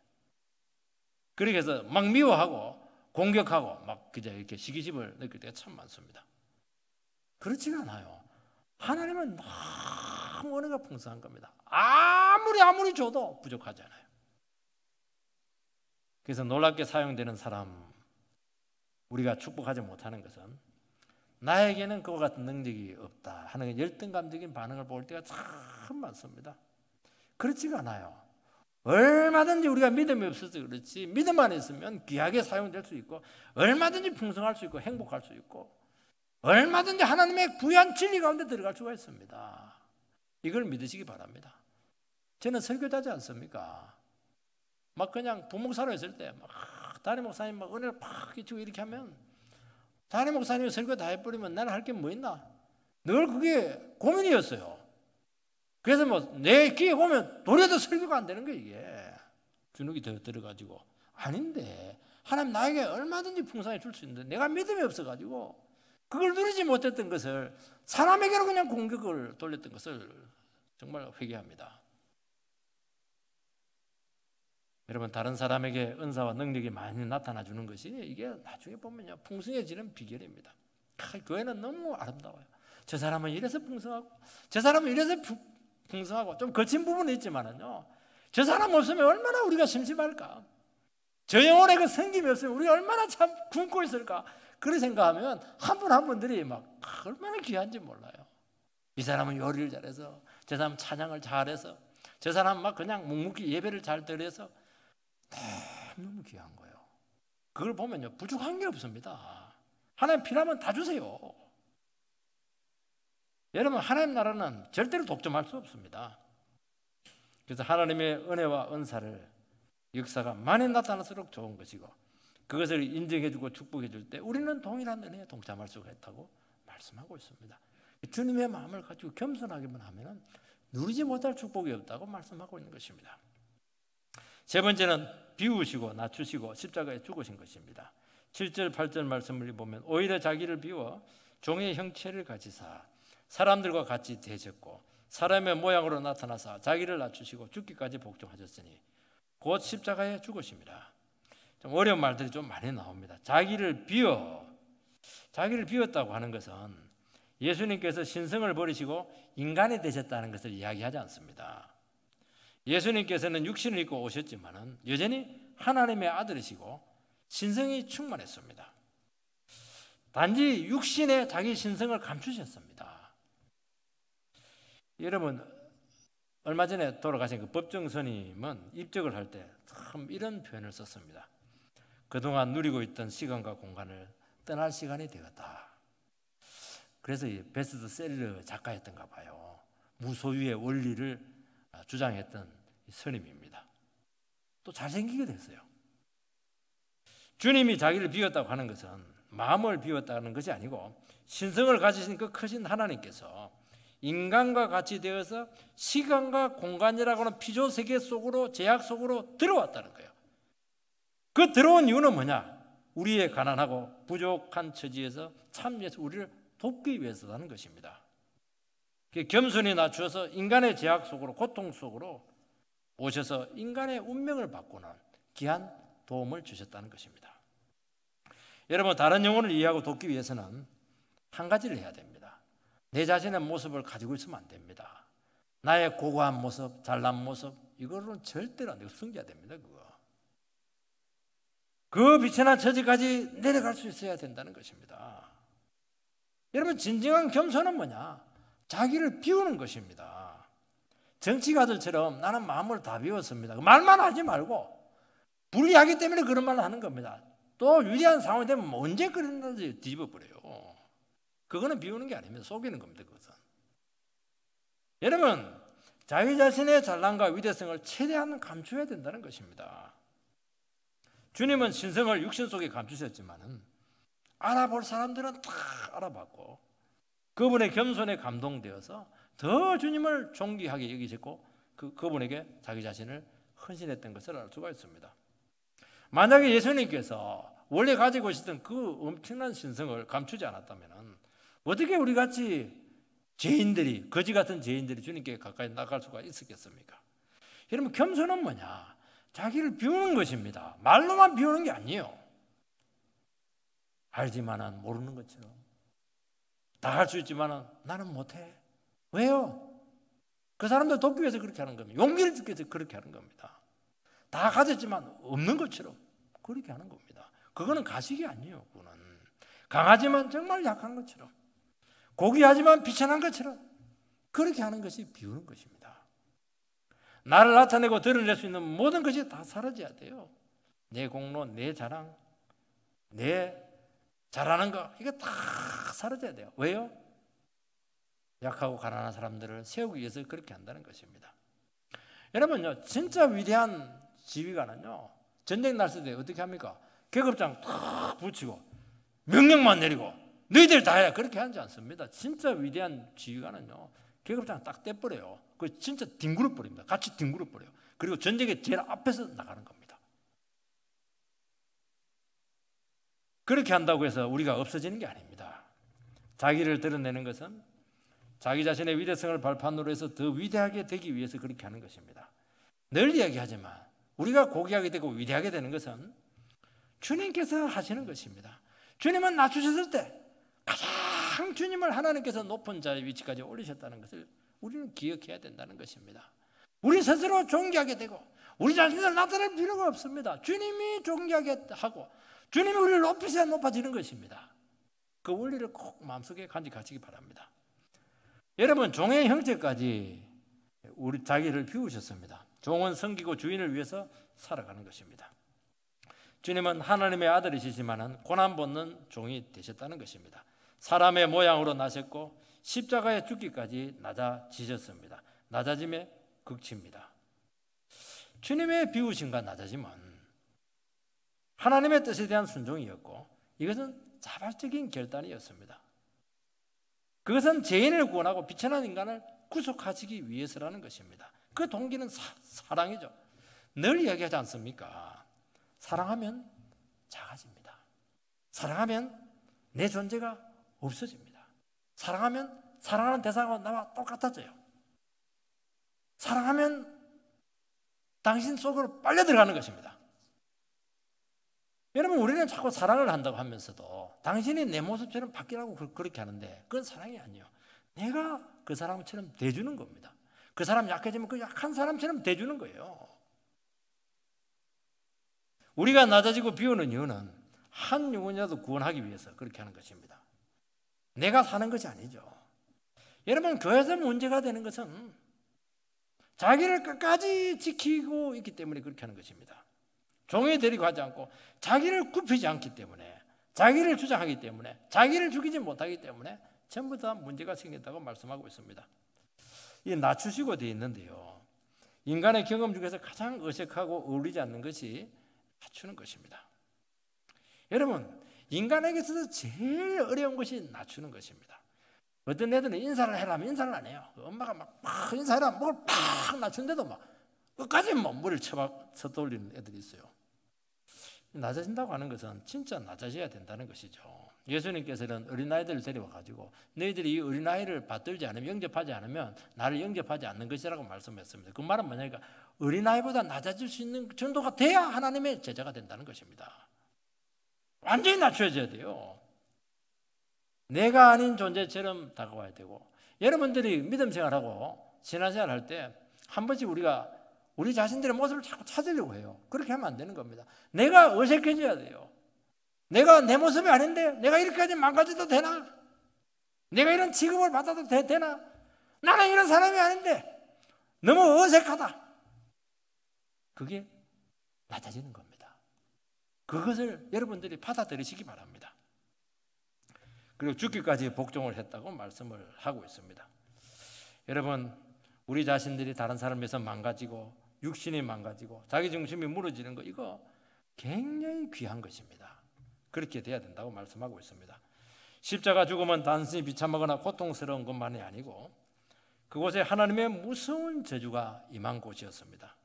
그렇게 해서 막 미워하고 공격하고 막 그저 이렇게 시기심을 느낄 때가 참 많습니다. 그렇지가 않아요. 하나님은 너무 은혜가 풍성한 겁니다. 아무리 줘도 부족하잖아요. 그래서 놀랍게 사용되는 사람, 우리가 축복하지 못하는 것은 나에게는 그와 같은 능력이 없다 하는 열등감적인 반응을 볼 때가 참 많습니다. 그렇지가 않아요. 얼마든지 우리가 믿음이 없어서 그렇지 믿음 안에 있으면 귀하게 사용될 수 있고 얼마든지 풍성할 수 있고 행복할 수 있고 얼마든지 하나님의 부유한 진리 가운데 들어갈 수가 있습니다. 이걸 믿으시기 바랍니다. 저는 설교자지 않습니까? 막 그냥 부목사로 했을 때 막 담임 목사님 막 은혜를 팍 끼치고 이렇게 하면 담임 목사님이 설교 다 해버리면 나는 할 게 뭐 있나? 늘 그게 고민이었어요. 그래서 뭐 내 귀에 오면 도리어도 설교가 안 되는 거예요. 이게 주눅이 더 들어가지고 아닌데 하나님 나에게 얼마든지 풍성히 줄 수 있는데 내가 믿음이 없어가지고 그걸 누리지 못했던 것을 사람에게로 그냥 공격을 돌렸던 것을 정말 회개합니다. 여러분 다른 사람에게 은사와 능력이 많이 나타나 주는 것이 이게 나중에 보면요 풍성해지는 비결입니다. 교회는 너무 아름다워요. 저 사람은 이래서 풍성하고 저 사람은 이래서 풍성하고 좀 거친 부분이 있지만은요 저 사람 없으면 얼마나 우리가 심심할까? 저 영혼의 그 성김이 없으면 우리가 얼마나 참 굶고 있을까? 그런 생각하면 한 분 한 분들이 막 얼마나 귀한지 몰라요. 이 사람은 요리를 잘해서 저 사람은 찬양을 잘해서 저 사람은 막 그냥 묵묵히 예배를 잘 드려서 너무 귀한 거예요. 그걸 보면요 부족한 게 없습니다. 하나님 필요하면 다 주세요. 여러분 하나님 나라는 절대로 독점할 수 없습니다. 그래서 하나님의 은혜와 은사를 역사가 많이 나타날수록 좋은 것이고 그것을 인정해주고 축복해줄 때 우리는 동일한 은혜에 동참할 수가 있다고 말씀하고 있습니다. 주님의 마음을 가지고 겸손하기만 하면 누리지 못할 축복이 없다고 말씀하고 있는 것입니다. 세 번째는 비우시고 낮추시고 십자가에 죽으신 것입니다. 7절 8절 말씀을 보면 오히려 자기를 비워 종의 형체를 가지사 사람들과 같이 되셨고 사람의 모양으로 나타나사 자기를 낮추시고 죽기까지 복종하셨으니 곧 십자가에 죽으십니다. 좀 어려운 말들이 좀 많이 나옵니다. 자기를 비웠다고 하는 것은 예수님께서 신성을 버리시고 인간이 되셨다는 것을 이야기하지 않습니다. 예수님께서는 육신을 입고 오셨지만은 여전히 하나님의 아들이시고 신성이 충만했습니다. 단지 육신에 자기 신성을 감추셨습니다. 여러분 얼마 전에 돌아가신 그 법정 스님은 입적을 할 때 참 이런 표현을 썼습니다. 그동안 누리고 있던 시간과 공간을 떠날 시간이 되었다. 그래서 베스트셀러 작가였던가 봐요. 무소유의 원리를 주장했던 스님입니다. 또 잘생기게 됐어요. 주님이 자기를 비웠다고 하는 것은 마음을 비웠다는 것이 아니고 신성을 가지신 그 크신 하나님께서 인간과 같이 되어서 시간과 공간이라고 하는 피조 세계 속으로, 제약 속으로 들어왔다는 거예요. 그 들어온 이유는 뭐냐? 우리의 가난하고 부족한 처지에서 참여해서 우리를 돕기 위해서라는 것입니다. 겸손히 낮추어서 인간의 제약 속으로, 고통 속으로 오셔서 인간의 운명을 바꾸는 귀한 도움을 주셨다는 것입니다. 여러분, 다른 영혼을 이해하고 돕기 위해서는 한 가지를 해야 됩니다. 내 자신의 모습을 가지고 있으면 안 됩니다. 나의 고고한 모습, 잘난 모습, 이거는 절대로 안 되고 숨겨야 됩니다. 그 비천한 처지까지 내려갈 수 있어야 된다는 것입니다. 여러분, 진정한 겸손은 뭐냐? 자기를 비우는 것입니다. 정치가들처럼 나는 마음을 다 비웠습니다. 말만 하지 말고 불리하기 때문에 그런 말을 하는 겁니다. 또 유리한 상황이 되면 언제 그랬는지 뒤집어버려요. 그거는 비우는 게 아닙니다. 속이는 겁니다. 그것은. 여러분, 자기 자신의 잘난과 위대성을 최대한 감춰야 된다는 것입니다. 주님은 신성을 육신 속에 감추셨지만은 알아볼 사람들은 다 알아봤고 그분의 겸손에 감동되어서 더 주님을 존귀하게 여기셨고 그분에게 자기 자신을 헌신했던 것을 알 수가 있습니다. 만약에 예수님께서 원래 가지고 있었던 그 엄청난 신성을 감추지 않았다면 어떻게 우리같이 죄인들이, 거지 같은 죄인들이 주님께 가까이 나갈 수가 있었겠습니까? 여러분, 겸손은 뭐냐? 자기를 비우는 것입니다. 말로만 비우는 게 아니에요. 알지만은 모르는 것처럼 다 할 수 있지만은 나는 못해. 왜요? 그 사람들 돕기 위해서 그렇게 하는 겁니다. 용기를 주기 위해서 그렇게 하는 겁니다. 다 가졌지만 없는 것처럼 그렇게 하는 겁니다. 그거는 가식이 아니에요. 그거는 강하지만 정말 약한 것처럼, 고귀하지만 비천한 것처럼 그렇게 하는 것이 비우는 것입니다. 나를 나타내고 드러낼 수 있는 모든 것이 다 사라져야 돼요. 내 공로, 내 자랑, 내 잘하는 거, 이거 다 사라져야 돼요. 왜요? 약하고 가난한 사람들을 세우기 위해서 그렇게 한다는 것입니다. 여러분요, 진짜 위대한 지휘관은요, 전쟁 났을 때 어떻게 합니까? 계급장 탁 붙이고 명령만 내리고 너희들 다 해, 그렇게 하지 않습니다. 진짜 위대한 지휘관은요, 계급장 딱 떼버려요. 그 진짜 뒹굴어 버립니다. 같이 뒹굴어 버려요. 그리고 전쟁의 제일 앞에서 나가는 겁니다. 그렇게 한다고 해서 우리가 없어지는 게 아닙니다. 자기를 드러내는 것은 자기 자신의 위대성을 발판으로 해서 더 위대하게 되기 위해서 그렇게 하는 것입니다. 늘 이야기하지만 우리가 고귀하게 되고 위대하게 되는 것은 주님께서 하시는 것입니다. 주님은 낮추셨을 때 가장 주님을 하나님께서 높은 자의 위치까지 올리셨다는 것을 우리는 기억해야 된다는 것입니다. 우리 스스로 존귀하게 되고 우리 자신을 나타낼 필요가 없습니다. 주님이 존귀하게 하고 주님이 우리를 높이셔야 높아지는 것입니다. 그 원리를 꼭 마음속에 간직하시기 바랍니다. 여러분, 종의 형체까지 우리 자기를 비우셨습니다. 종은 섬기고 주인을 위해서 살아가는 것입니다. 주님은 하나님의 아들이시지만 고난받는 종이 되셨다는 것입니다. 사람의 모양으로 나셨고 십자가에 죽기까지 낮아지셨습니다. 낮아짐의 극치입니다. 주님의 비우심과 낮아짐은 하나님의 뜻에 대한 순종이었고 이것은 자발적인 결단이었습니다. 그것은 죄인을 구원하고 비천한 인간을 구속하시기 위해서라는 것입니다. 그 동기는 사랑이죠. 늘 이야기하지 않습니까? 사랑하면 작아집니다. 사랑하면 내 존재가 없어집니다. 사랑하면 사랑하는 대상과 나와 똑같아져요. 사랑하면 당신 속으로 빨려 들어가는 것입니다. 여러분, 우리는 자꾸 사랑을 한다고 하면서도 당신이 내 모습처럼 바뀌라고 그렇게 하는데 그건 사랑이 아니에요. 내가 그 사람처럼 대주는 겁니다. 그 사람 약해지면 그 약한 사람처럼 대주는 거예요. 우리가 낮아지고 비우는 이유는 한 영혼이라도 구원하기 위해서 그렇게 하는 것입니다. 내가 사는 것이 아니죠. 여러분, 교회에서 문제가 되는 것은 자기를 끝까지 지키고 있기 때문에 그렇게 하는 것입니다. 종에 데리고 하지 않고 자기를 굽히지 않기 때문에, 자기를 주장하기 때문에, 자기를 죽이지 못하기 때문에 전부 다 문제가 생긴다고 말씀하고 있습니다. 이 낮추시고 되어 있는데요, 인간의 경험 중에서 가장 어색하고 어울리지 않는 것이 낮추는 것입니다. 여러분, 인간에게서도 제일 어려운 것이 낮추는 것입니다. 어떤 애들은 인사를 해라 하면 인사를 안 해요. 엄마가 막 인사해라 목을 팍 낮춘데도 막 끝까지 뭐 머리를 쳐돌리는 애들이 있어요. 낮아진다고 하는 것은 진짜 낮아져야 된다는 것이죠. 예수님께서는 어린아이들을 데려와가지고 너희들이 이 어린아이를 받들지 않으면, 영접하지 않으면 나를 영접하지 않는 것이라고 말씀했습니다. 그 말은 뭐냐니까 어린아이보다 낮아질 수 있는 정도가 돼야 하나님의 제자가 된다는 것입니다. 완전히 낮춰져야 돼요. 내가 아닌 존재처럼 다가와야 되고, 여러분들이 믿음 생활하고 신앙생활 할 때 한 번씩 우리가 우리 자신들의 모습을 자꾸 찾으려고 해요. 그렇게 하면 안 되는 겁니다. 내가 어색해져야 돼요. 내가 내 모습이 아닌데 내가 이렇게까지 망가져도 되나? 내가 이런 취급을 받아도 되나? 나는 이런 사람이 아닌데 너무 어색하다. 그게 낮아지는 겁니다. 그것을 여러분들이 받아들이시기 바랍니다. 그리고 죽기까지 복종을 했다고 말씀을 하고 있습니다. 여러분, 우리 자신들이 다른 사람에서 망가지고 육신이 망가지고 자기중심이 무너지는 거, 이거 굉장히 귀한 것입니다. 그렇게 돼야 된다고 말씀하고 있습니다. 십자가 죽음은 단순히 비참하거나 고통스러운 것만이 아니고 그곳에 하나님의 무서운 저주가 임한 곳이었습니다.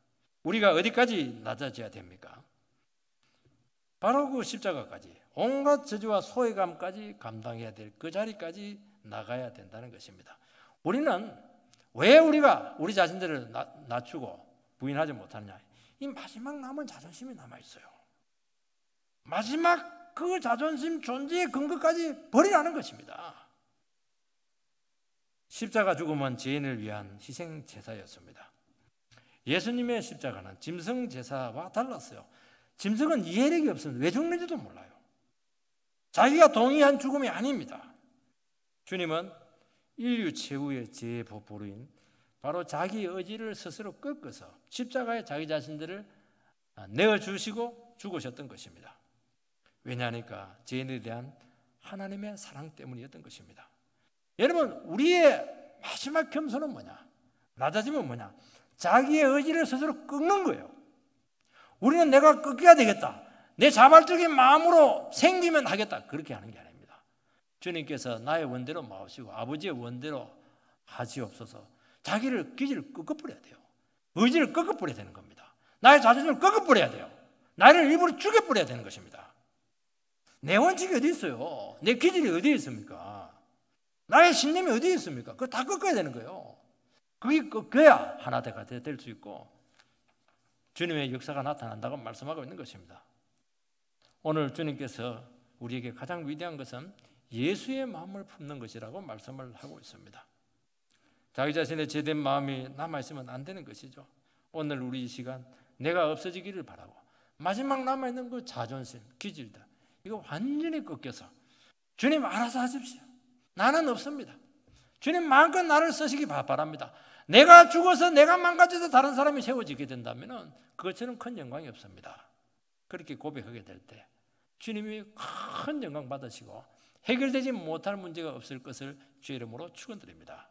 우리가 어디까지 낮아져야 됩니까? 바로 그 십자가까지, 온갖 저주와 소외감까지 감당해야 될 그 자리까지 나가야 된다는 것입니다. 우리는 왜 우리가 우리 자신들을 낮추고 부인하지 못하느냐? 이 마지막 남은 자존심이 남아있어요. 마지막 그 자존심 존재의 근거까지 버리라는 것입니다. 십자가 죽음은 죄인을 위한 희생 제사였습니다. 예수님의 십자가는 짐승 제사와 달랐어요. 짐승은 이해력이 없으면 왜 죽는지도 몰라요. 자기가 동의한 죽음이 아닙니다. 주님은 인류 최후의 죄의 보루인 바로 자기 의지를 스스로 꺾어서 십자가에 자기 자신들을 내어주시고 죽으셨던 것입니다. 왜냐하니까 죄인에 대한 하나님의 사랑 때문이었던 것입니다. 여러분, 우리의 마지막 겸손은 뭐냐? 낮아지면 뭐냐? 자기의 의지를 스스로 꺾는 거예요. 우리는 내가 꺾여야 되겠다, 내 자발적인 마음으로 생기면 하겠다, 그렇게 하는 게 아닙니다. 주님께서 나의 원대로 마시고 아버지의 원대로 하시옵소서. 자기를 기질을 꺾어버려야 돼요. 의지를 꺾어버려야 되는 겁니다. 나의 자존심을 꺾어버려야 돼요. 나를 일부러 죽여버려야 되는 것입니다. 내 원칙이 어디 있어요? 내 기질이 어디에 있습니까? 나의 신념이 어디에 있습니까? 그거 다 꺾어야 되는 거예요. 그게 꺾어야 하나가 될 수 있고 주님의 역사가 나타난다고 말씀하고 있는 것입니다. 오늘 주님께서 우리에게 가장 위대한 것은 예수의 마음을 품는 것이라고 말씀을 하고 있습니다. 자기 자신의 죄된 마음이 남아있으면 안 되는 것이죠. 오늘 우리 이 시간 내가 없어지기를 바라고 마지막 남아있는 그 자존심, 기질들, 이거 완전히 꺾여서 주님 알아서 하십시오. 나는 없습니다. 주님 마음껏 나를 쓰시기 바랍니다. 내가 죽어서 내가 망가져서 다른 사람이 세워지게 된다면 그것처럼 큰 영광이 없습니다. 그렇게 고백하게 될 때 주님이 큰 영광 받으시고 해결되지 못할 문제가 없을 것을 주의 이름으로 축원드립니다.